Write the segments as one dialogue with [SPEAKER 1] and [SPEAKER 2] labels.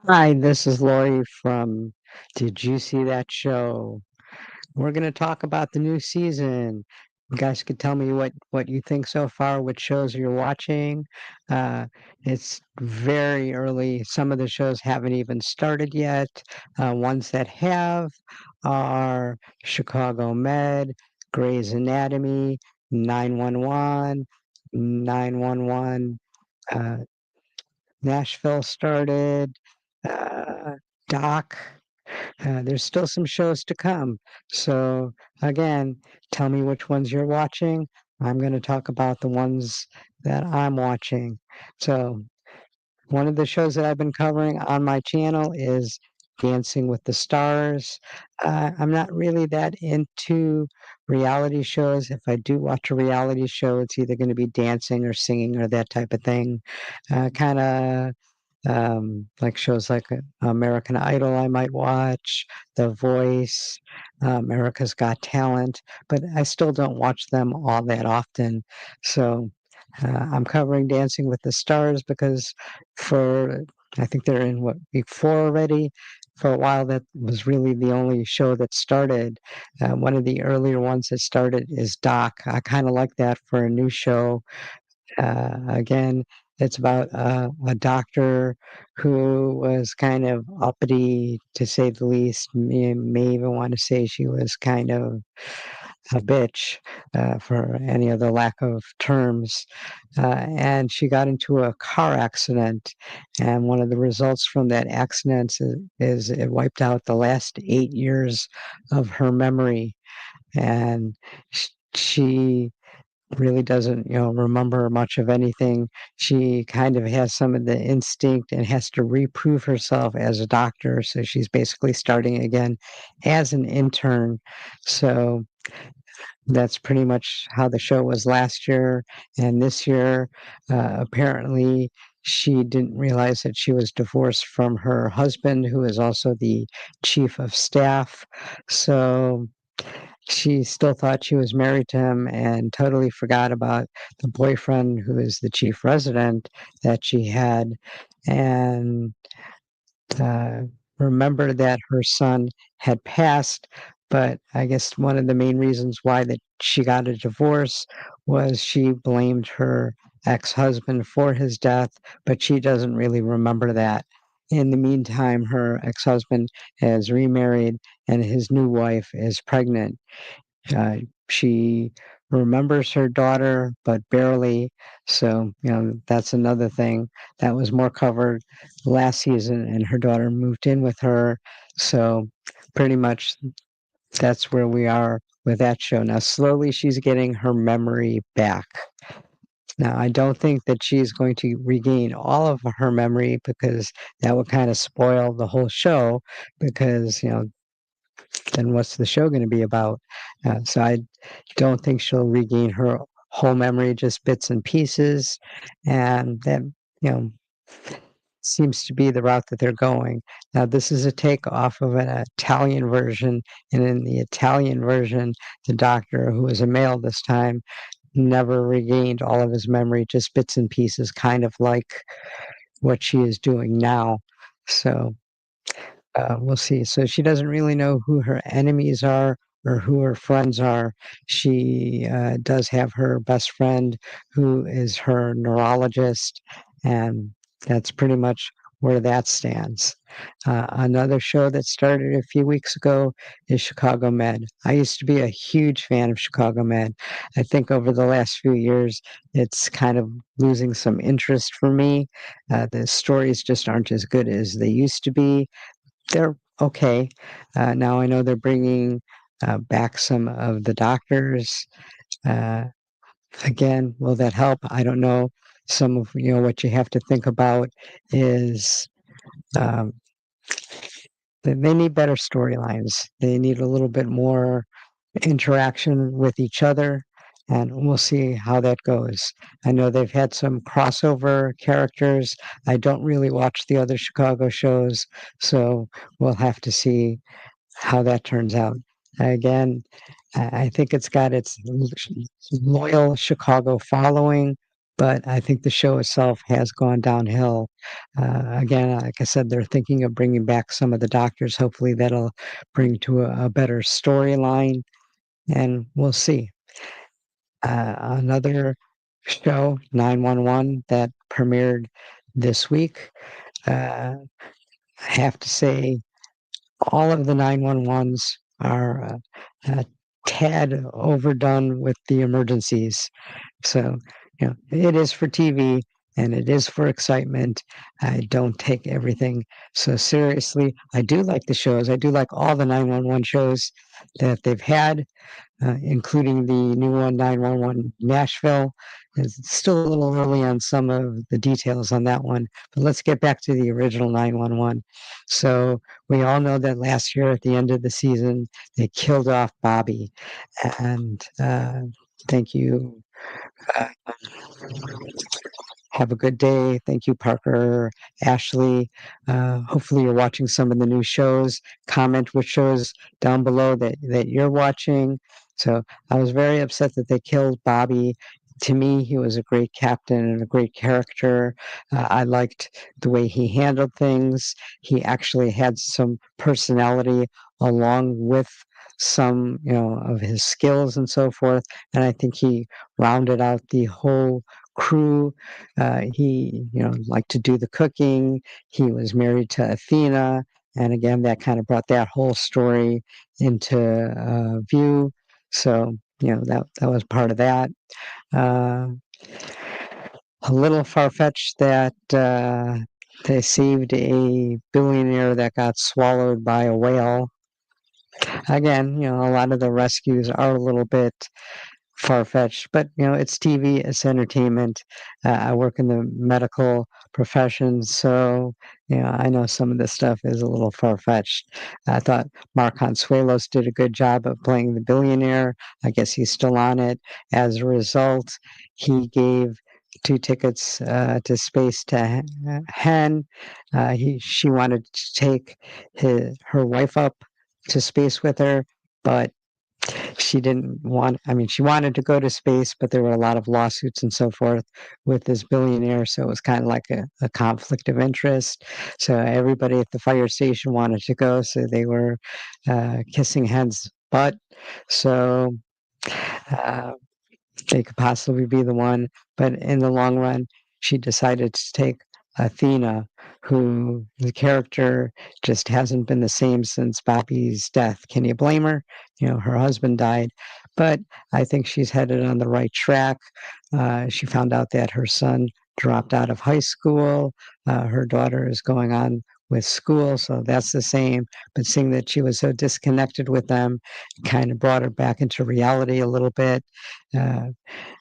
[SPEAKER 1] Hi, this is Lori from Did You See That Show? We're going to talk about the new season. You guys could tell me what you think so far, what shows you're watching. Uh, it's very early. Some of the shows haven't even started yet. Ones that have are Chicago Med, Grey's Anatomy, 911, 911. Uh, Nashville started. Uh, Doc. There's still some shows to come. So, again, tell me which ones you're watching. I'm going to talk about the ones that I'm watching. So, one of the shows that I've been covering on my channel is Dancing with the Stars. I'm not really that into reality shows. If I do watch a reality show, it's either going to be dancing or singing or that type of thing. Kind of like shows like American Idol, I might watch, The Voice, America's Got Talent, but I still don't watch them all that often. So I'm covering Dancing with the Stars because for I think they're in what week four already. For a while, that was really the only show that started. One of the earlier ones that started is Doc. I kind of like that for a new show. Again, it's about a doctor who was kind of uppity, to say the least. May even want to say she was kind of a bitch, for any other lack of terms. And she got into a car accident. And one of the results from that accident is it wiped out the last 8 years of her memory. And she really doesn't, remember much of anything. She kind of has some of the instinct and has to reprove herself as a doctor. So she's basically starting again as an intern. So that's pretty much how the show was last year. And this year, apparently, she didn't realize that she was divorced from her husband, who is also the chief of staff. So she still thought she was married to him and totally forgot about the boyfriend who is the chief resident that she had, and uh, remembered that her son had passed. But I guess one of the main reasons why that she got a divorce was she blamed her ex-husband for his death, but she doesn't really remember that. In the meantime, her ex-husband has remarried and his new wife is pregnant. uh, she remembers her daughter, but barely. So, that's another thing that was more covered last season, and her daughter moved in with her. So, pretty much that's where we are with that show. Now, slowly she's getting her memory back. Now, I don't think that she's going to regain all of her memory because that would kind of spoil the whole show because, then what's the show going to be about? So I don't think she'll regain her whole memory, just bits and pieces, and that you know seems to be the route that they're going. Now, this is a take off of an Italian version, and in the Italian version, the doctor, who is a male this time, never regained all of his memory, just bits and pieces, kind of like what she is doing now. So we'll see. So she doesn't really know who her enemies are or who her friends are. She does have her best friend who is her neurologist, and that's pretty much where that stands. Another show that started a few weeks ago is Chicago Med. I used to be a huge fan of Chicago Med. I think over the last few years, it's kind of losing some interest for me. The stories just aren't as good as they used to be. They're okay. Now I know they're bringing back some of the doctors. Uh, Again, will that help? I don't know. Some of what you have to think about is um, they need better storylines. They need a little bit more interaction with each other, and we'll see how that goes. I know they've had some crossover characters. I don't really watch the other Chicago shows, so we'll have to see how that turns out. Again, I think it's got its loyal Chicago following, but I think the show itself has gone downhill. Again, like I said, they're thinking of bringing back some of the doctors. Hopefully, that'll bring to a better storyline, and we'll see. Another show, 911, that premiered this week. I have to say, all of the 911s are a tad overdone with the emergencies. So, it is for TV and it is for excitement. I don't take everything so seriously. I do like the shows. I do like all the 911 shows that they've had, including the new one, 911 Nashville. It's still a little early on some of the details on that one, but let's get back to the original 911. So we all know that last year at the end of the season, they killed off Bobby. And thank you. Uh, have a good day. Thank you, Parker, Ashley. Hopefully, you're watching some of the new shows. Comment which shows down below that you're watching. So I was very upset that they killed Bobby. To me, he was a great captain and a great character. I liked the way he handled things. He actually had some personality along with some, of his skills and so forth. And I think he rounded out the whole crew. He, liked to do the cooking. He was married to Athena, and again, that kind of brought that whole story into view. So, that was part of that. Uh, a little far fetched that they saved a billionaire that got swallowed by a whale. Again, a lot of the rescues are a little bit far-fetched, but it's TV, it's entertainment. I work in the medical profession, so I know some of this stuff is a little far-fetched. I thought Mark Consuelos did a good job of playing the billionaire. I guess he's still on it. As a result, he gave 2 tickets to space to Hen. She wanted to take her wife up to space with her, but she didn't want, I mean, she wanted to go to space, but there were a lot of lawsuits and so forth with this billionaire. So it was kind of like a conflict of interest. So everybody at the fire station wanted to go. So they were kissing Hen's butt. So uh, they could possibly be the one. But in the long run, she decided to take Athena, who the character just hasn't been the same since Bobby's death. Can you blame her? Her husband died, but I think she's headed on the right track. She found out that her son dropped out of high school. Her daughter is going on with school, so that's the same. But seeing that she was so disconnected with them kind of brought her back into reality a little bit. Uh,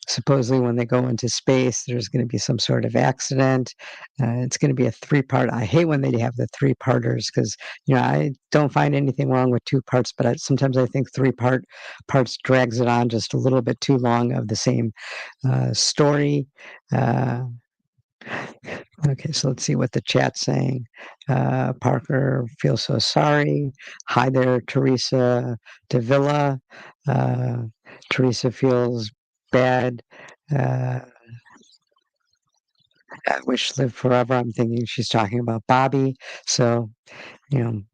[SPEAKER 1] Supposedly when they go into space, there's going to be some sort of accident. It's going to be a 3-part. I hate when they have the 3-parters because I don't find anything wrong with 2 parts, but sometimes I think 3 parts drags it on just a little bit too long of the same story. Okay, so let's see what the chat's saying. Parker feels so sorry. Hi there, Teresa Davila. Teresa feels bad. Uh, I wish lived forever. I'm thinking she's talking about Bobby. So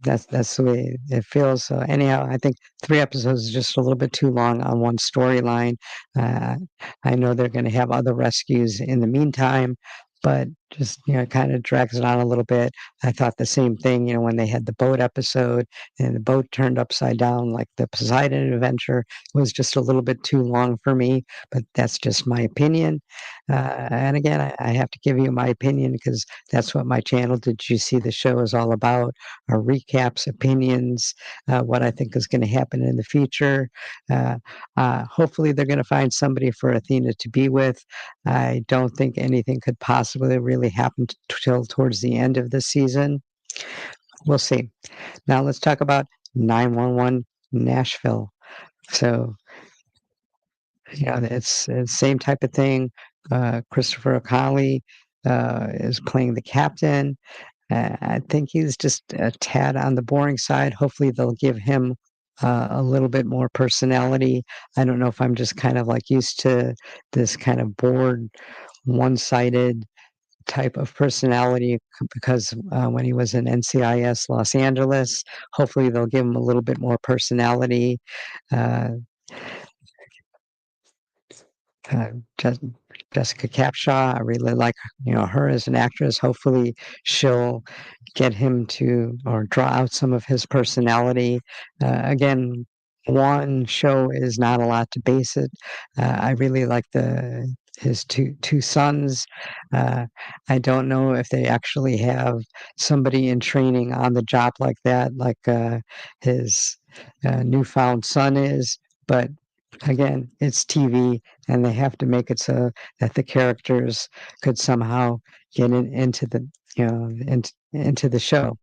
[SPEAKER 1] that's the way it feels. So anyhow, I think 3 episodes is just a little bit too long on one storyline. Uh, I know they're going to have other rescues in the meantime, but just it kind of drags it on a little bit. I thought the same thing, when they had the boat episode and the boat turned upside down, like the Poseidon adventure, was just a little bit too long for me. But that's just my opinion. And again, I have to give you my opinion because that's what my channel Did You See the Show is all about. Our recaps, opinions, what I think is going to happen in the future. Hopefully, they're going to find somebody for Athena to be with. I don't think anything could possibly really happen till towards the end of the season. We'll see. Now let's talk about 911 Nashville. So, it's the same type of thing. Christopher O'Connelly is playing the captain. I think he's just a tad on the boring side. Hopefully, they'll give him a little bit more personality. I don't know if I'm just kind of like used to this kind of bored one-sided type of personality because when he was in NCIS Los Angeles, hopefully they'll give him a little bit more personality. Uh, uh, Jessica Capshaw, I really like her as an actress. Hopefully she'll get him to or draw out some of his personality. Again, one show is not a lot to base it. I really like his two sons. I don't know if they actually have somebody in training on the job like that, like his newfound son is, but again, it's TV, and they have to make it so that the characters could somehow get into the into the show.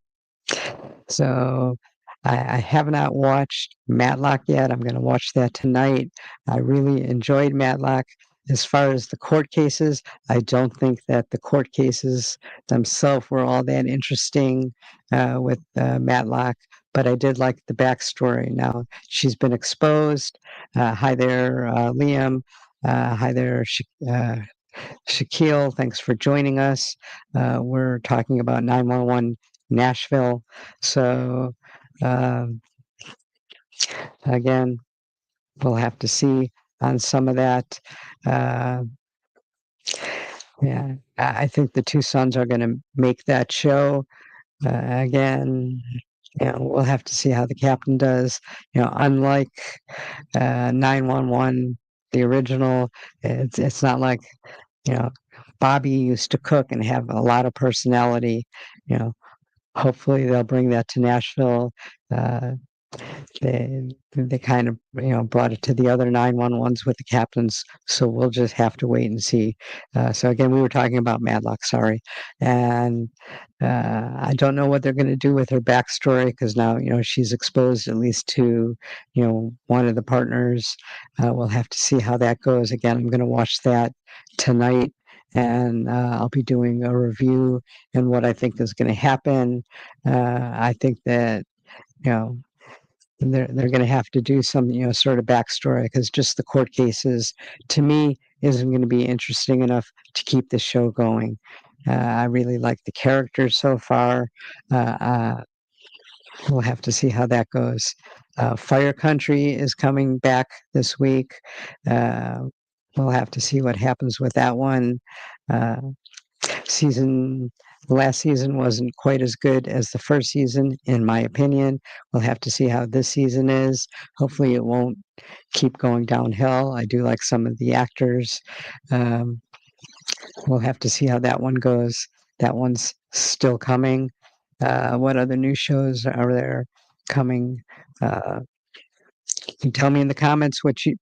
[SPEAKER 1] So I have not watched Matlock yet. I'm going to watch that tonight. I really enjoyed Matlock. As far as the court cases, I don't think that the court cases themselves were all that interesting with Matlock, but I did like the backstory. Now, she's been exposed. Hi there, Liam. Hi there, Shaquille. Thanks for joining us. We're talking about 911 Nashville. So, um, again, we'll have to see on some of that. Uh, yeah, I think the two sons are going to make that show. Again, we'll have to see how the captain does. Unlike 911, the original, it's not like Bobby used to cook and have a lot of personality. Hopefully they'll bring that to Nashville. Uh, they kind of brought it to the other 911s with the captains, so we'll just have to wait and see. So again, we were talking about Madlock, sorry, and I don't know what they're going to do with her backstory because now she's exposed at least to one of the partners. We'll have to see how that goes. Again, I'm going to watch that tonight. And I'll be doing a review and what I think is going to happen. I think that they're going to have to do some sort of backstory because just the court cases to me isn't going to be interesting enough to keep the show going. I really like the characters so far. We'll have to see how that goes. Fire Country is coming back this week. We'll have to see what happens with that one. Last season wasn't quite as good as the first season, in my opinion. We'll have to see how this season is. Hopefully, it won't keep going downhill. I do like some of the actors. We'll have to see how that one goes. That one's still coming. What other new shows are there coming? You can tell me in the comments what you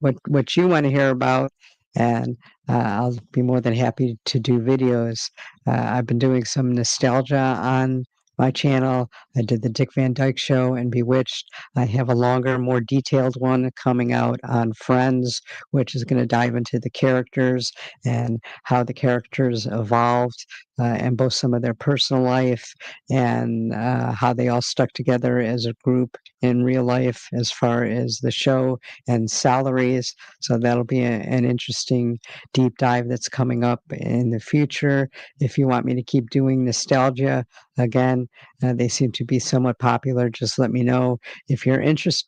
[SPEAKER 1] want to hear about, and I'll be more than happy to do videos. I've been doing some nostalgia on my channel. I did the Dick Van Dyke Show and Bewitched. I have a longer, more detailed one coming out on Friends, which is going to dive into the characters and how the characters evolved and both some of their personal life and how they all stuck together as a group in real life as far as the show and salaries. So that'll be an interesting deep dive that's coming up in the future. If you want me to keep doing nostalgia, again, they seem to be somewhat popular. Just let me know. If you're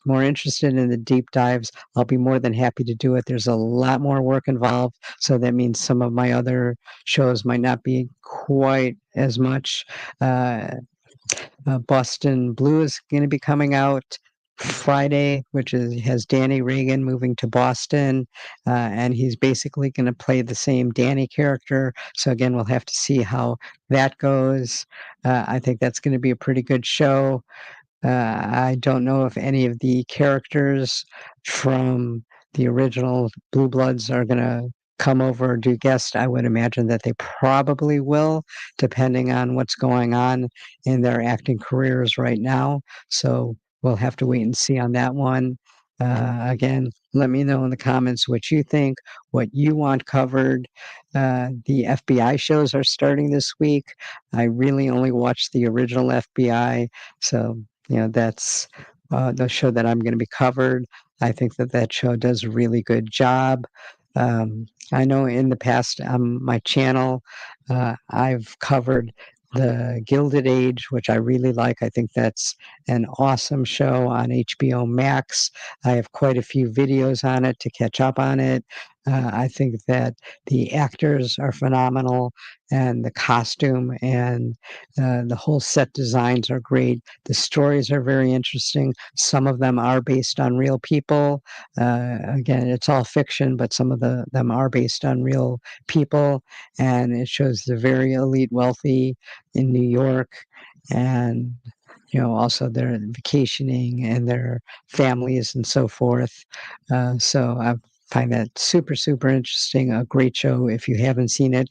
[SPEAKER 1] more interested in the deep dives, I'll be more than happy to do it. There's a lot more work involved. So that means some of my other shows might not be quite as much. Boston Blue is going to be coming out Friday, which has Danny Reagan moving to Boston, and he's basically going to play the same Danny character. So again, we'll have to see how that goes. I think that's going to be a pretty good show. I don't know if any of the characters from the original Blue Bloods are going to come over or do guests. I would imagine that they probably will, depending on what's going on in their acting careers right now. So we'll have to wait and see on that one. Again, let me know in the comments what you think, what you want covered. The FBI shows are starting this week. I really only watched the original FBI, so that's the show that I'm going to be covered. I think that show does a really good job. I know in the past on my channel, I've covered The Gilded Age, which I really like. I think that's an awesome show on HBO Max. I have quite a few videos on it to catch up on it. I think that the actors are phenomenal, and the costume and the whole set designs are great. The stories are very interesting. Some of them are based on real people. Again, it's all fiction, but some of them are based on real people, and it shows the very elite wealthy in New York, and also their vacationing and their families and so forth. So I find that super, super interesting. A great show. If you haven't seen it,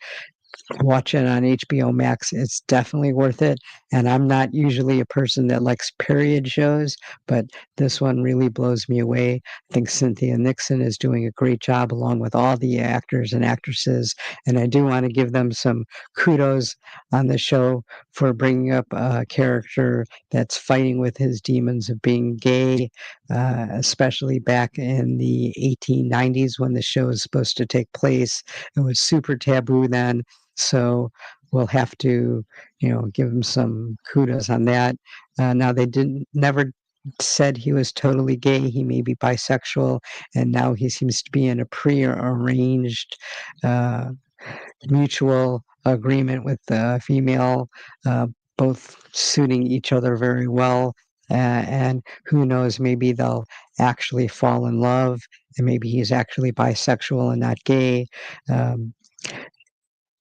[SPEAKER 1] watch it on HBO Max. It's definitely worth it. And I'm not usually a person that likes period shows, but this one really blows me away. I think Cynthia Nixon is doing a great job along with all the actors and actresses. And I do want to give them some kudos on the show for bringing up a character that's fighting with his demons of being gay, especially back in the 1890s when the show is supposed to take place. It was super taboo then, so we'll have to, give him some kudos on that. Now they didn't never said he was totally gay. He may be bisexual, and now he seems to be in a pre-arranged uh, mutual agreement with the female, both suiting each other very well. And who knows, maybe they'll actually fall in love, and maybe he's actually bisexual and not gay. Um,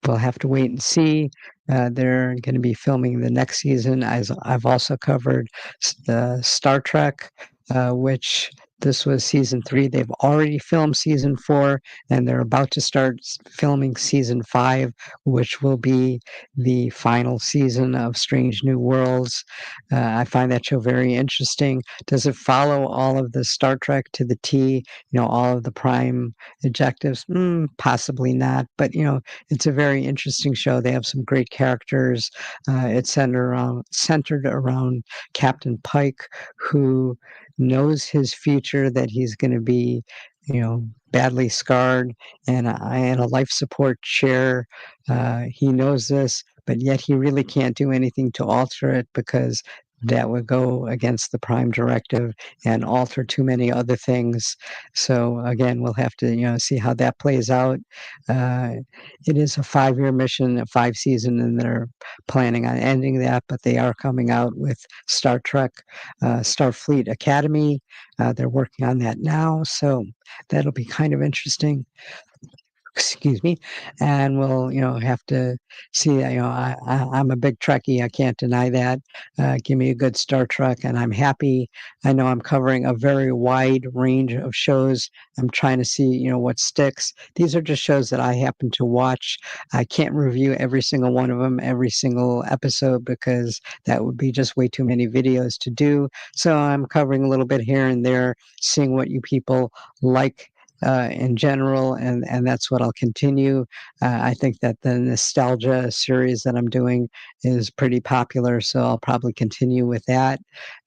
[SPEAKER 1] we'll have to wait and see. They're going to be filming the next season. I've also covered Star Trek, which this was season 3. They've already filmed season 4, and they're about to start filming season 5, which will be the final season of Strange New Worlds. I find that show very interesting. Does it follow all of the Star Trek to the T? All of the prime objectives? Possibly not. But it's a very interesting show. They have some great characters. It's centered around Captain Pike, who knows his future, that he's going to be, badly scarred and in a life support chair. He knows this, but yet he really can't do anything to alter it because that would go against the prime directive and alter too many other things. So again, we'll have to see how that plays out. Uh, it is a 5-year mission, a 5-season, and they're planning on ending that, but they are coming out with Star Trek, Starfleet Academy. They're working on that now, so that'll be kind of interesting. Excuse me, and we'll have to see. I'm a big Trekkie. I can't deny that. Give me a good Star Trek, and I'm happy. I know I'm covering a very wide range of shows. I'm trying to see what sticks. These are just shows that I happen to watch. I can't review every single one of them, every single episode, because that would be just way too many videos to do. So I'm covering a little bit here and there, seeing what you people like in general, and that's what I'll continue. I think that the nostalgia series that I'm doing is pretty popular, so I'll probably continue with that.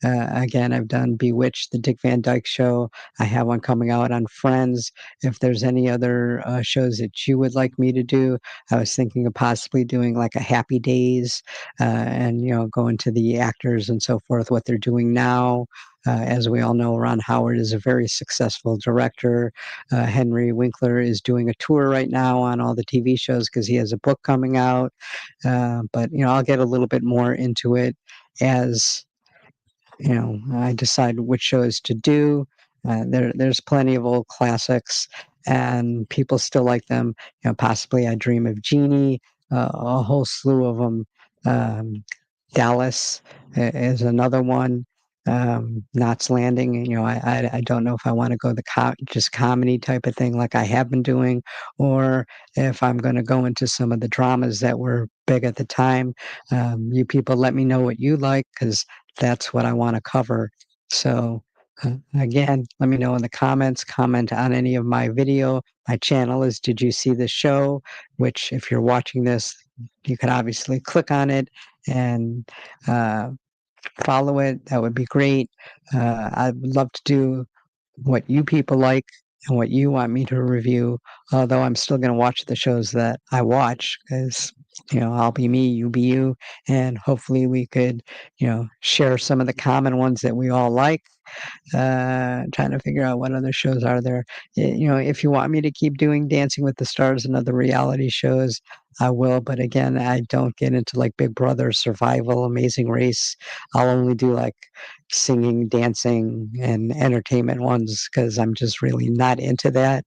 [SPEAKER 1] Again, I've done Bewitched, the Dick Van Dyke Show. I have one coming out on Friends. If there's any other shows that you would like me to do, I was thinking of possibly doing like a Happy Days, and go into the actors and so forth, what they're doing now. As we all know, Ron Howard is a very successful director. Henry Winkler is doing a tour right now on all the TV shows because he has a book coming out. But I'll get a little bit more into it as I decide which shows to do. There's plenty of old classics, and people still like them. Possibly I Dream of Jeannie, a whole slew of them. Dallas is another one. Knots Landing. I don't know if I want to go the just comedy type of thing like I have been doing, or if I'm going to go into some of the dramas that were big at the time. You people let me know what you like, because that's what I want to cover. So again, let me know in the comments. Comment on any of my video. My channel is Did You See the Show? Which, if you're watching this, you can obviously click on it and follow it. That would be great. I'd love to do what you people like. and what you want me to review, although I'm still going to watch the shows that I watch because, I'll be me, you be you, and hopefully we could, share some of the common ones that we all like. Trying to figure out what other shows are there. If you want me to keep doing Dancing with the Stars and other reality shows, I will. But again, I don't get into like Big Brother, Survival, Amazing Race. I'll only do like singing, dancing, and entertainment ones because I'm just really not into that.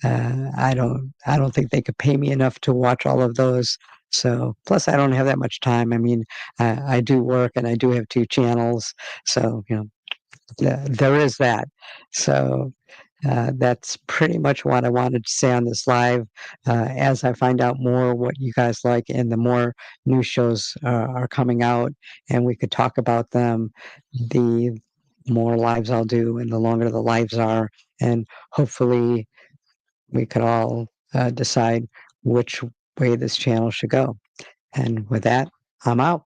[SPEAKER 1] I don't think they could pay me enough to watch all of those. So plus I don't have that much time. I mean, I do work and I do have two channels. So, there is that. So that's pretty much what I wanted to say on this live. As I find out more what you guys like and the more new shows are coming out and we could talk about them, the more lives I'll do and the longer the lives are. And hopefully we could all decide which way this channel should go. And with that, I'm out.